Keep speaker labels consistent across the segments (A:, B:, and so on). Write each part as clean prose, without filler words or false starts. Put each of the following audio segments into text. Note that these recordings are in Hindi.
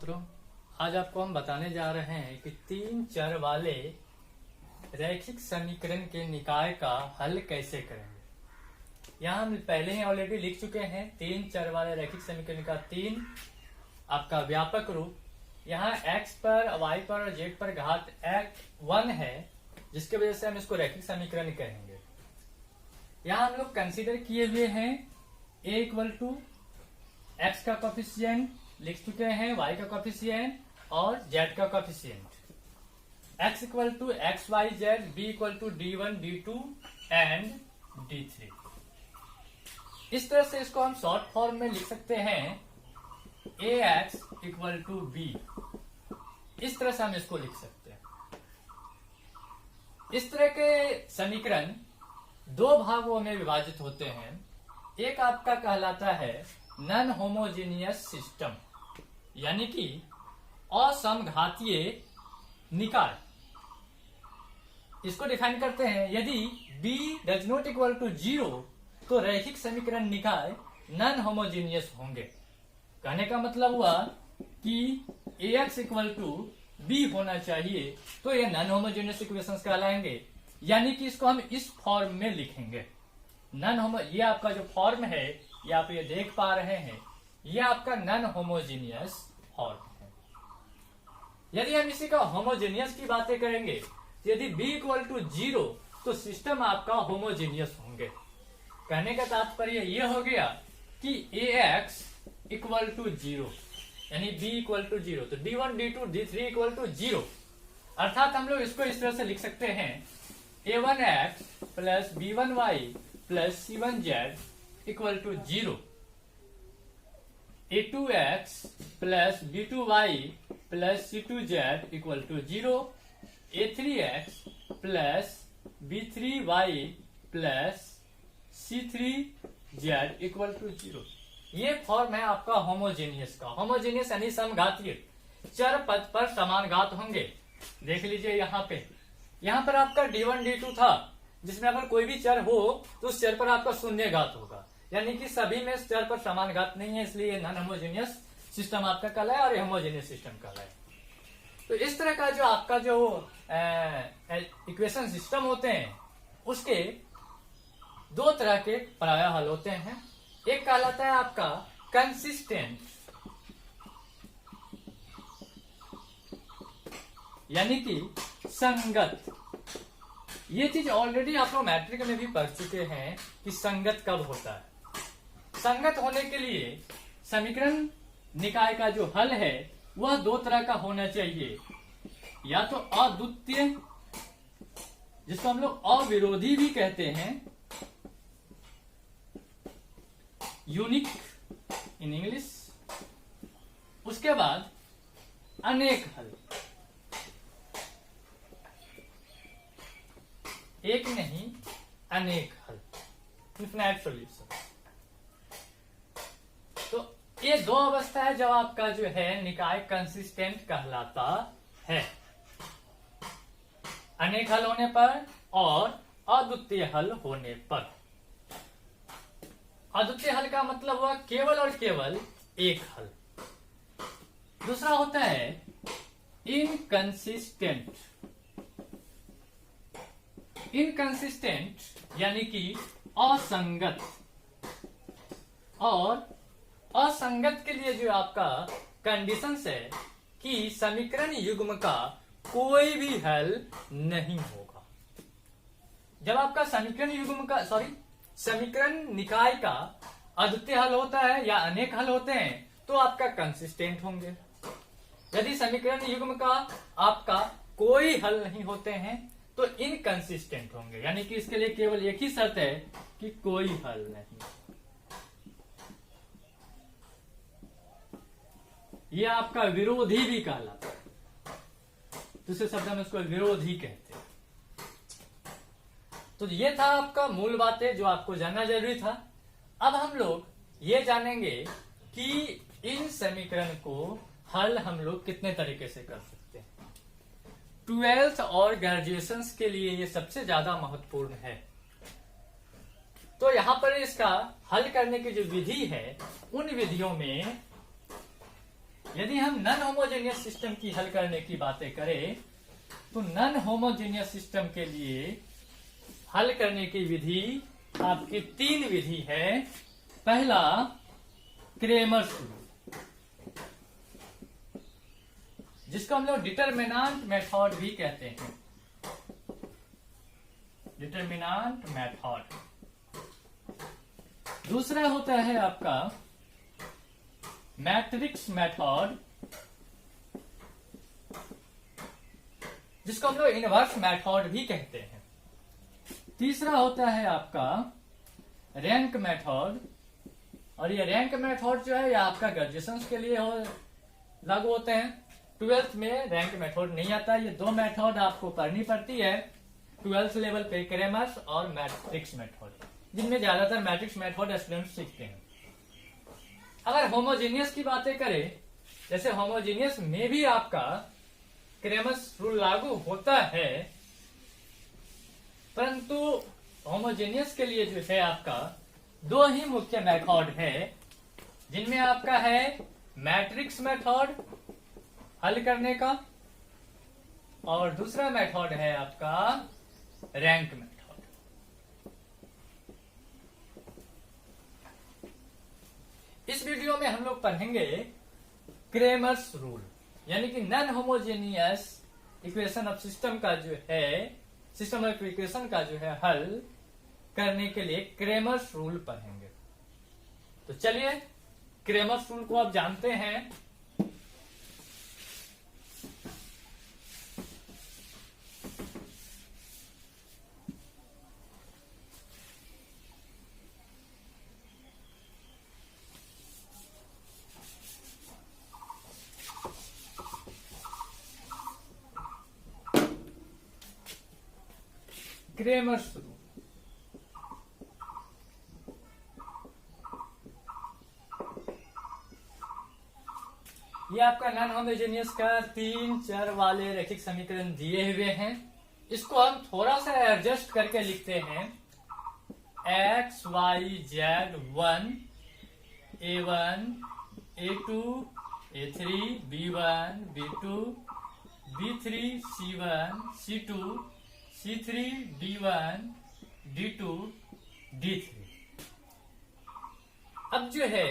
A: छात्रों, आज आपको हम बताने जा रहे हैं कि तीन चर वाले रैखिक समीकरण के निकाय का हल कैसे करेंगे। यहाँ हम पहले ही ऑलरेडी लिख चुके हैं तीन चर वाले रैखिक समीकरण का तीन आपका व्यापक रूप। यहाँ x पर, y पर और z पर घात 1 है, जिसके वजह से हम इसको रैखिक समीकरण कहेंगे। यहाँ हम लोग कंसीडर किए हुए हैं a इक्वल टू x का कोफिशिएंट लिख चुके हैं, y का कोफिशिएंट और z का coefficient. x equal to x y z, b equal to d1 d2 and d3। इस तरह से इसको हम शॉर्ट फॉर्म में लिख सकते हैं ax इक्वल टू b। इस तरह से हम इसको लिख सकते हैं। इस तरह के समीकरण दो भागों में विभाजित होते हैं। एक आपका कहलाता है नॉन होमोजेनियस सिस्टम, यानी कि असमघातीय निकाय। इसको डिफाइन करते हैं, यदि b does not equal to 0 तो रैखिक समीकरण निकाय नॉन होमोजेनियस होंगे। कहने का मतलब हुआ कि ax इक्वल टू b होना चाहिए, तो ये नॉन होमोजेनियस इक्वेशंस कहलाएंगे। यानी कि इसको हम इस फॉर्म में लिखेंगे। ये आपका जो फॉर्म है, ये आप ये देख पा रहे हैं, ये आपका नॉन होमोजेनियस फॉर्म है। यदि हम इसी का होमोजेनियस की बातें करेंगे, यदि b इक्वल टू 0 तो सिस्टम आपका होमोजेनियस होंगे। कहने का तात्पर्य ये हो गया कि ax इक्वल टू 0 यानी b इक्वल टू 0, तो d1 d2 d3 equal to 0। अर्थात हम लोग इसको इस तरह से लिख सकते हैं a1x plus b1y plus c1z equal to 0, a2x plus b2y plus c2z equal to 0, a3x plus b3y plus c3z equal to 0। ये फॉर्म है आपका होमोजेनियस का। होमोजेनियस यानी समघातीय, चर पद पर समान घात होंगे। देख लीजिए यहाँ पर आपका d1 d2 था, जिसमें अगर कोई भी चर हो तो उस चर पर आपका शून्य घात होगा, यानी कि सभी में इस चर पर समान घात नहीं है, इसलिए नॉन होमोजेनियस सिस्टम आपका कहलाए और होमोजेनियस सिस्टम कहलाए। तो इस तरह का जो आपका जो इक्वेशन सिस्टम होते हैं, उसके दो तरह के प्रायः हल होते हैं। एक कहलाता है आपका कंसिस्टेंट, यानी कि संगत। ये चीज ऑलरेडी आप लोग मैट्रिक में भी पढ़ चुके हैं कि संगत कब होता है। संगत होने के लिए समीकरण निकाय का जो हल है वह दो तरह का होना चाहिए, या तो अद्वितीय, जिसको हम लोग अविरोधी भी कहते हैं, यूनिक इन इंग्लिश। उसके बाद अनेक हल, एक नहीं अनेक हल, इन्फिनाइट सॉल्यूशन। तो ये दो अवस्था है जब आपका जो है निकाय कंसिस्टेंट कहलाता है, अनेक हल होने पर और अद्वितीय हल होने पर। अद्वितीय हल का मतलब हुआ केवल और केवल एक हल। दूसरा होता है इनकंसिस्टेंट। इनकंसिस्टेंट यानी कि असंगत। और असंगत के लिए जो आपका कंडीशंस है कि समीकरण युग्म का कोई भी हल नहीं होगा। जब आपका समीकरण निकाय का अद्वितीय हल होता है या अनेक हल होते हैं तो आपका कंसिस्टेंट होंगे। यदि समीकरण युग्म का आपका कोई हल नहीं होते हैं तो इनकंसिस्टेंट होंगे, यानी कि इसके लिए केवल एक ही शर्त है कि कोई हल नहीं। यह आपका विरोधी भी कहलाता है, दूसरे शब्द में उसको विरोधी कहते हैं। तो ये था आपका मूल बातें जो आपको जानना जरूरी था। अब हम लोग ये जानेंगे कि इन समीकरण को हल हम लोग कितने तरीके से कर सकते हैं। 12th और ग्रेजुएशन के लिए ये सबसे ज्यादा महत्वपूर्ण है। तो यहाँ पर इसका हल करने की जो विधि है, उन विधियों में यदि हम नॉन होमोजेनियस सिस्टम की हल करने की बातें करें तो नॉन होमोजेनियस सिस्टम के लिए हल करने की विधि आपकी 3 विधि है। पहला क्रेमर्स रूल, जिसको हम लोग डिटरमिनेंट मेथड भी कहते हैं। Determinant method. दूसरा होता है आपका मैट्रिक्स मेथड, जिसको हम लोग इनवर्स मेथड भी कहते हैं। तीसरा होता है आपका रैंक मेथड, और ये रैंक मेथड जो है ये आपका ग्रेजुएशन के लिए लागू होते हैं। 12th में रैंक मेथड नहीं आता। ये 2 मेथड आपको पढ़नी पड़ती है 12th लेवल पे, क्रेमर्स और मैट्रिक्स मेथड, जिनमें ज्यादातर मैट्रिक्स मेथड स्टूडेंट सीखते हैं। अगर होमोजेनियस की बातें करें, जैसे होमोजेनियस में भी आपका क्रेमर्स रूल लागू होता है, परंतु होमोजेनियस के लिए जो है आपका 2 ही मुख्य मेथड है, जिनमें आपका है मैट्रिक्स मेथड हल करने का, और दूसरा मेथड है आपका रैंक मेथड। इस वीडियो में हम लोग पढ़ेंगे क्रेमर्स रूल, यानी कि non homogeneous equation of system का जो है, सिस्टम ऑफ इक्वेशन का जो है हल करने के लिए क्रेमर्स रूल पढ़ेंगे। तो चलिए, क्रेमर्स रूल को आप जानते हैं। क्रेमर्स रूल ये आपका नॉन होमोजेनियस का 3 चर वाले रैखिक समीकरण दिए हुए हैं। इसको हम थोड़ा सा एडजस्ट करके लिखते हैं। x y z 1 a1 a2 a3 b1 b2 b3 c1 c2 c3 d1 d2 d3। अब जो है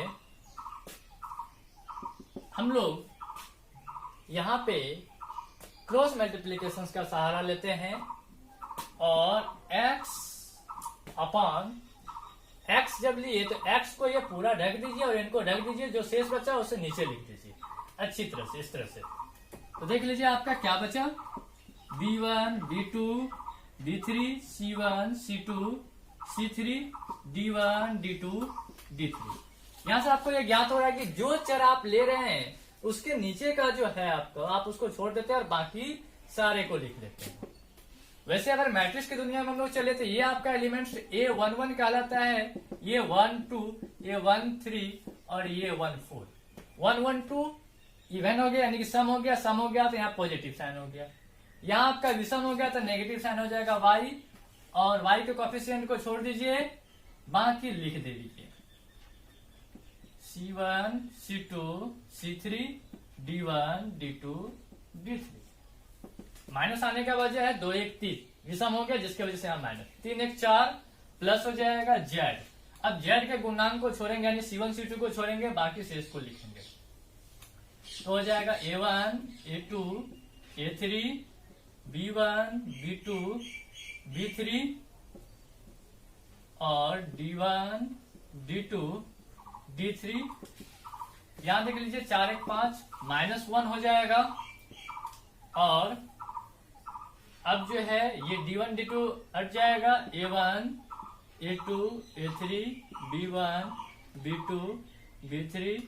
A: हम लोग यहाँ पे क्रॉस मल्टीप्लीकेशन का सहारा लेते हैं, और x अपॉन x जब लिए तो x को ये पूरा ढक दीजिए और इनको ढक दीजिए, जो शेष बचा उसे नीचे लिख दीजिए अच्छी तरह से, इस तरह से। तो देख लीजिए आपका क्या बचा, b1 b2 b3 c1 c2 c3 d1 d2 d3। यहां से आपको यह ज्ञात हो रहा है कि जो चर आप ले रहे हैं उसके नीचे का जो है आपको, आप उसको छोड़ देते हैं और बाकी सारे को लिख लेते हैं। वैसे अगर मैट्रिक्स की दुनिया में हम लोग चले तो ये आपका एलिमेंट्स A11 कहलाता है, ये 1 2 ये 1 3 और ये 1 4। 1 1 2 इवन हो गया, यानी कि सम हो गया, सम हो गया तो यहाँ पॉजिटिव साइन हो गया। यहाँ आपका विषम हो गया तो नेगेटिव साइन हो जाएगा y, और y के कोएफिशिएंट को छोड़ दीजिए, बाकी लिख दे दीजिए C1 C2 C3 D1 D2 D3। Minus आने का वजह है 2 1 3, विषम हो गया जिसकी वजह से हम माइनस, 3 1 4 प्लस हो जाएगा z। अब z के गुणांक को छोड़ेंगे, यानी C1 C2 को छोड़ेंगे, बाकी शेष को लिखेंगे। तो हो जाएगा A1 A2 A3 B1 B2 B3 और D1 D2 D3। यहां देख लीजिए 4 1 5 -1 हो जाएगा, और अब जो है ये D1 D2 हट जाएगा, A1 A2 A3 B1 B2 B3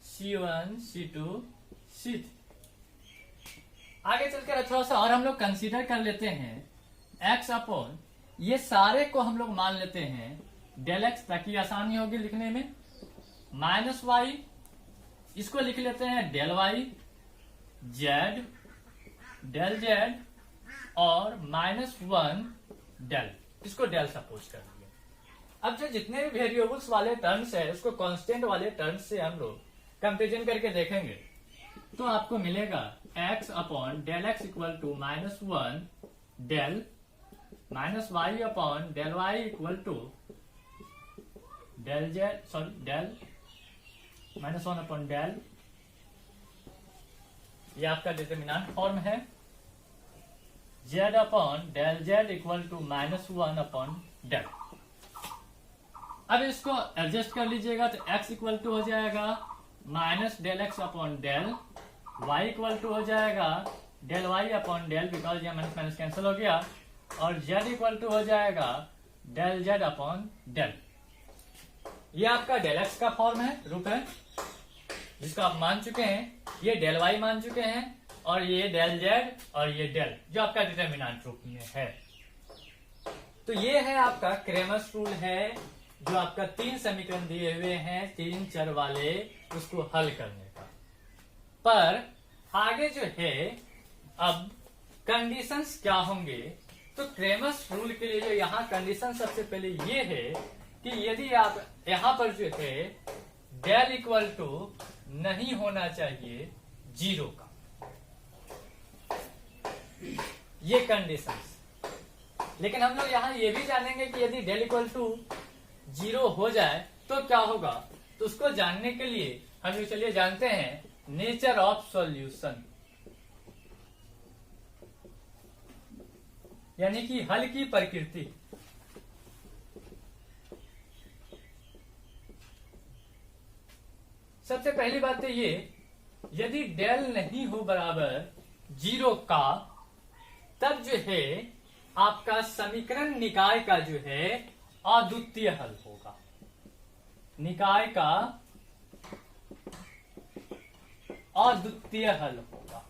A: C1 C2 C3। आगे चलकर थोड़ा सा और हम लोग कंसीडर कर लेते हैं x अपॉन, ये सारे को हम लोग मान लेते हैं डेल x, ताकि आसानी होगी लिखने में, माइनस y, इसको लिख लेते हैं del y, z del z और -1 डेल, इसको डेल सपोज कर दिए। अब जो जितने भी वेरिएबल्स वाले टर्म्स है उसको कांस्टेंट वाले टर्म्स से हम लोग कंपेरिजन करके देखेंगे। तो आपको मिलेगा x upon del x equal to -1 del minus y upon del y equal to del z del -1 upon del, ये आपका डिटरमिनेंट फॉर्म है, z upon del z equal to -1 upon del. अब इसको एडजस्ट कर लीजिएगा तो x इक्वल टू हो जाएगा minus del x upon del, y equal to हो जाएगा del y upon del, because ये माइनस माइनस कैंसिल हो गया, और z इक्वल टू हो जाएगा डेल z अपॉन डेल। ये आपका डेल एक्स का फॉर्म है, रूप है, जिसको आप मान चुके हैं, ये डेल वाई मान चुके हैं, और ये डेल जेड और ये डेल, जो आपका डिटरमिनेंट रूप में है। तो ये है आपका क्रेमर्स रूल है, जो आपका 3 समीकरण दिए हुए हैं 3 चर वाले, उसको हल करने का। पर आगे जो है अब कंडीशंस क्या होंगे, तो क्रेमर्स रूल के लिए जो यहाँ कंडीशन सबसे पहले ये है कि यदि आप यहाँ पर जो है डेल इक्वल टू नहीं होना चाहिए 0 का, ये कंडीशंस। लेकिन हम लोग यहाँ ये भी जानेंगे कि यदि डेल इक्वल टू 0 हो जाए तो क्या होगा, तो उसको जानने के लिए हम लोग चलिए जानते हैं नेचर ऑफ सॉल्यूशन, यानी कि हल की प्रकृति। सबसे पहली बात तो ये, यदि डेल नहीं हो बराबर 0 का, तब जो है आपका समीकरण निकाय का जो है अद्वितीय हल होगा। निकाय का अद्वितीय हल होगा।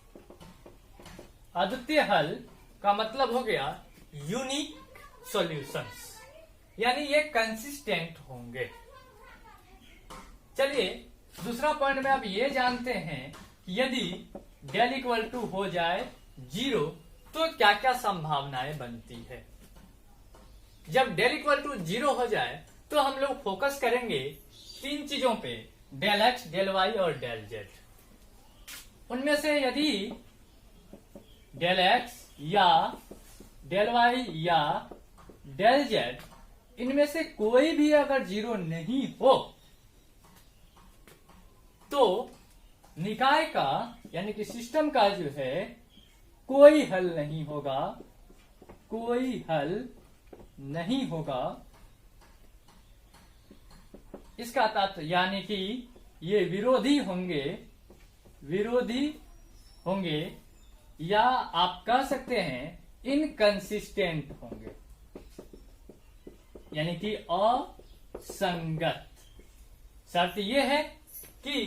A: अद्वितीय हल का मतलब हो गया यूनिक सॉल्यूशंस, यानी ये कंसिस्टेंट होंगे। चलिए दूसरा पॉइंट में आप ये जानते हैं कि यदि डेल इक्वल टू हो जाए 0 तो क्या क्या संभावनाएं बनती है। जब डेल इक्वल टू 0 हो जाए तो हम लोग फोकस करेंगे 3 चीजों पे, डेल एक्स, डेल वाई और डेल जेड। उनमें से यदि डेल एक्स या डेल वाई या डेल जेड, इनमें से कोई भी अगर 0 नहीं हो तो निकाय का यानी कि सिस्टम का जो है कोई हल नहीं होगा, कोई हल नहीं होगा। इसका तात्पर्य यानी कि ये विरोधी होंगे, विरोधी होंगे, या आप कह सकते हैं इनकंसिस्टेंट होंगे, यानी कि असंगत। शर्त यह है कि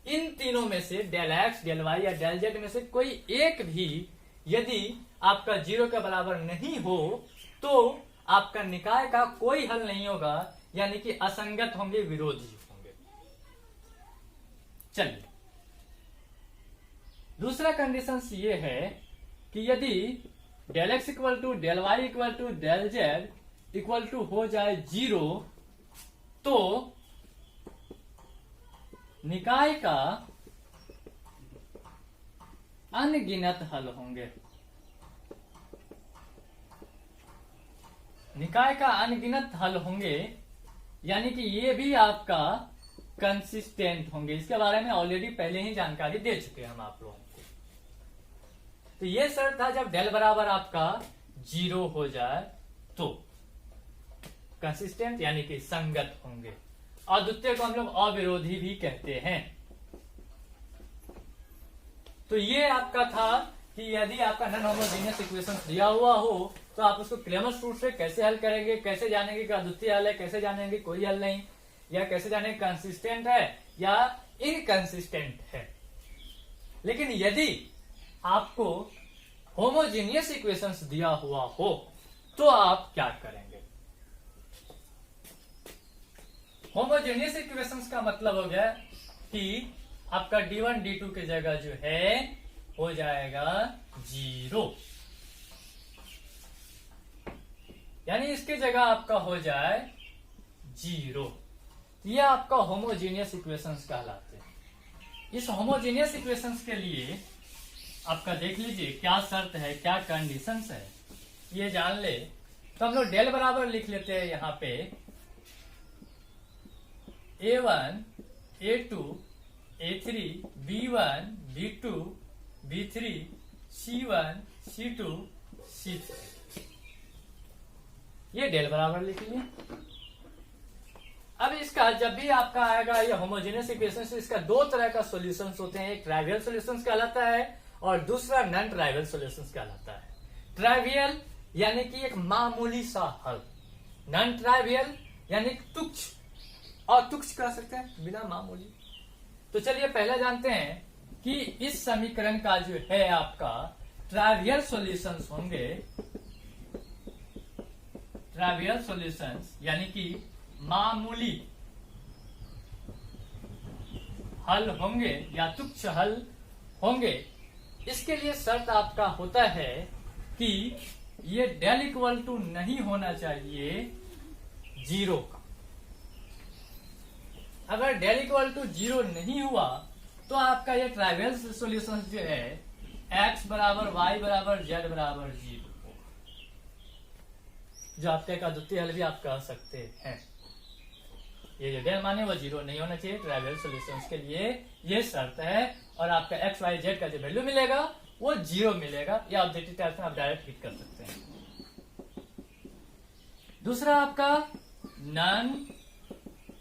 A: इन तीनों में से डेल एक्स, डेल वाई या डेल जेड में से कोई एक भी यदि आपका 0 के बराबर नहीं हो तो आपका निकाय का कोई हल नहीं होगा, यानी कि असंगत होंगे, विरोधी होंगे। चलिए दूसरा कंडीशन ये है कि यदि del x equal to del y equal to del z equal to हो जाए 0 तो निकाय का अनगिनत हल होंगे। निकाय का अनगिनत हल होंगे, यानी कि ये भी आपका कंसिस्टेंट होंगे। इसके बारे में ऑलरेडी पहले ही जानकारी दे चुके हैं हम आप लोगों को। तो ये शर्त था जब डेल बराबर आपका 0 हो जाए तो कंसिस्टेंट यानी कि संगत होंगे। और द्वितीय को हम लोग अविरोधी भी कहते हैं। तो ये आपका था कि यदि आपका नॉन होमोजेनियस इक्वेशन दिया हुआ हो तो आप उसको क्रेमर्स रूल से कैसे हल करेंगे, कैसे जानेंगे कि अद्वितीय हल है, कैसे जानेंगे कोई हल नहीं, या कैसे जानेंगे कंसिस्टेंट है या इनकंसिस्टेंट है। लेकिन यदि आपको होमोजेनियस इक्वेशंस दिया हुआ हो तो आप क्या करेंगे। होमोजेनियस इक्वेशंस का मतलब हो गया कि आपका d1 d2 की जगह जो है हो जाएगा 0, यानी इसकी जगह आपका हो जाए 0। यह आपका होमोजेनियस इक्वेशंस कहलाते हैं। इस होमोजेनियस इक्वेशंस के लिए आपका देख लीजिए क्या शर्त है, क्या कंडीशंस है, ये जान ले तो हम लोग डेल बराबर लिख लेते हैं यहाँ पे A1 A2 A3 B1 B2 B3 C1 C2 C3, ये डेल बराबर लिख लिए। अब इसका जब भी आपका आएगा ये होमोजेनियस इक्वेशन, इसका दो तरह का सॉल्यूशंस होते हैं, एक ट्राइवियल सॉल्यूशंस कहलाता है और दूसरा नॉन ट्राइवियल सॉल्यूशंस कहलाता है। ट्राइवियल यानी कि एक मामूली सा हल, नॉन ट्राइवियल यानी तुच्छ, और तुच्छ कह सकते हैं बिना मामूली। तो चलिए पहले जानते हैं कि इस समीकरण का जो है आपका ट्राइवियल सॉल्यूशंस होंगे, ट्राइवियल सॉल्यूशंस यानी कि मामूली हल होंगे या तुच्छ हल होंगे। इसके लिए शर्त आपका होता है कि ये डेल इक्वल टू नहीं होना चाहिए जीरो का। अगर डेल इक्वल टू जीरो नहीं हुआ तो आपका ये ट्राइवियल सॉल्यूशन जो है x बराबर y बराबर z बराबर 0 जो आपका एक अद्वितीय हल भी आप कह सकते हैं। ये जो डेल माने वो जीरो नहीं होना चाहिए, ट्राइवियल सॉल्यूशंस के लिए ये शर्त है। और आपका एक्स वाई जेड का जो वैल्यू मिलेगा वो जीरो मिलेगा, या ऑब्जेक्टिव टाइप में आप डायरेक्ट हिट कर सकते हैं। दूसरा आपका non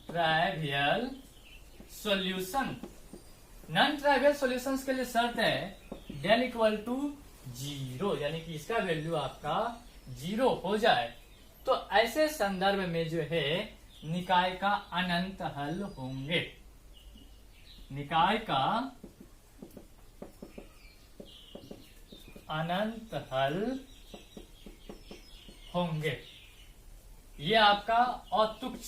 A: trivial solution, non trivial solutions के लिए शर्त है डेल इक्वल टू जीरो, यानी कि इसका वैल्यू आपका जीरो हो जाए तो ऐसे संदर्भ में जो है निकाय का अनंत हल होंगे, निकाय का अनंत हल होंगे। ये आपका अतुच्छ,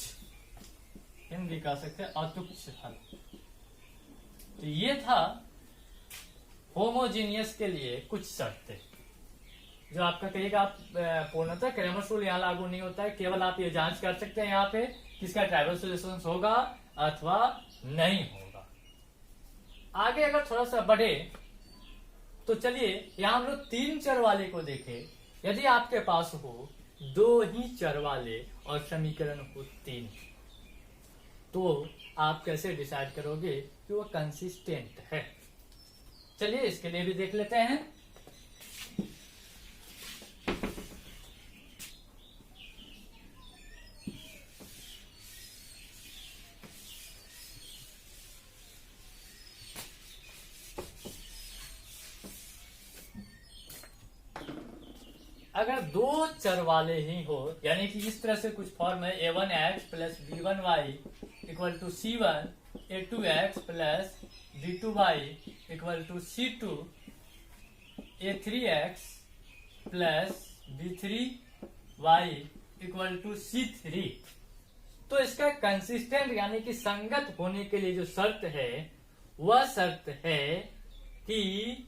A: हिंदी कह सकते हैं अतुच्छ हल। तो ये था होमोजीनियस के लिए कुछ शर्तें जो आपका कहेगा। आप पूर्णतः क्रैमर्स रूल यहाँ लागू नहीं होता है, केवल आप ये जांच कर सकते हैं यहाँ पे किसका ट्राइवियल सॉल्यूशंस होगा अथवा नहीं होगा। आगे अगर थोड़ा सा बढ़े तो चलिए यहाँ हम लोग तीन चर वाले को देखें। यदि आपके पास हो दो ही चर वाले और समीकरण हो तीन, तो आप कैसे डिसाइड करोगे कि वो कंसिस्टेंट है। चलिए इसके लिए भी देख लेते हैं। अगर दो चर वाले ही हो, यानी कि इस तरह से कुछ फॉर्म है a1x plus b1y equal to c1, a2x plus b2y equal to c2, a3x plus b3y equal to c3, तो इसका कंसिस्टेंट यानी कि संगत होने के लिए जो शर्त है वह शर्त है कि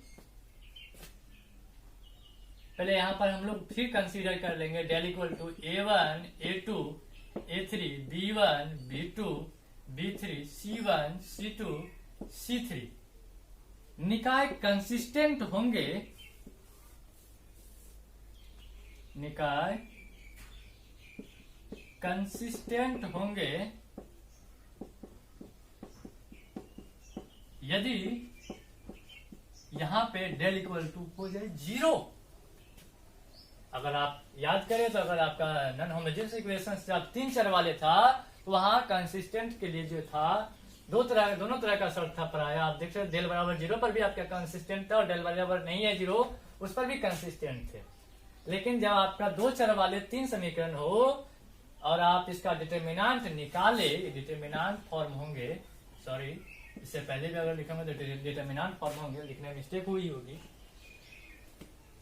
A: पहले यहां पर हम लोग फिर कंसीडर कर लेंगे del equal to a1 a2 a3 b1 b2 b3 c1 c2 c3। निकाय कंसिस्टेंट होंगे, निकाय कंसिस्टेंट होंगे यदि यहां पे डेल इक्वल टू हो जाए जीरो। अगर आप याद करें तो अगर आपका नॉन होमोजेनियस इक्वेशन जब तीन चर वाले था तो वहां कंसिस्टेंट के लिए जो था दोनों तरह का शर्त था प्राय। आप देख सकते डेल बराबर जीरो पर भी आपका कंसिस्टेंट था और डेल बराबर नहीं है जीरो उस पर भी कंसिस्टेंट थे। लेकिन जब आपका दो चर वाले तीन समीकरण हो और आप इसका डिटर्मिनेंट निकाले, डिटर्मिनेंट फॉर्म होंगे, सॉरी इससे पहले भी अगर लिखेंगे तो डिटर्मिनेंट फॉर्म होंगे, लिखने में मिस्टेक हुई होगी।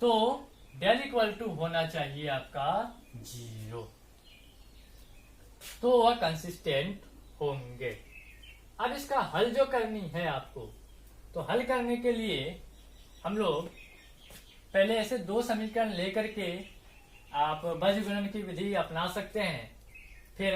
A: तो डेल इक्वल टू होना चाहिए आपका जीरो, तो वह कंसिस्टेंट होंगे। अब इसका हल जो करनी है आपको, तो हल करने के लिए हम लोग पहले ऐसे दो समीकरण लेकर के आप बीजगणन की विधि अपना सकते हैं।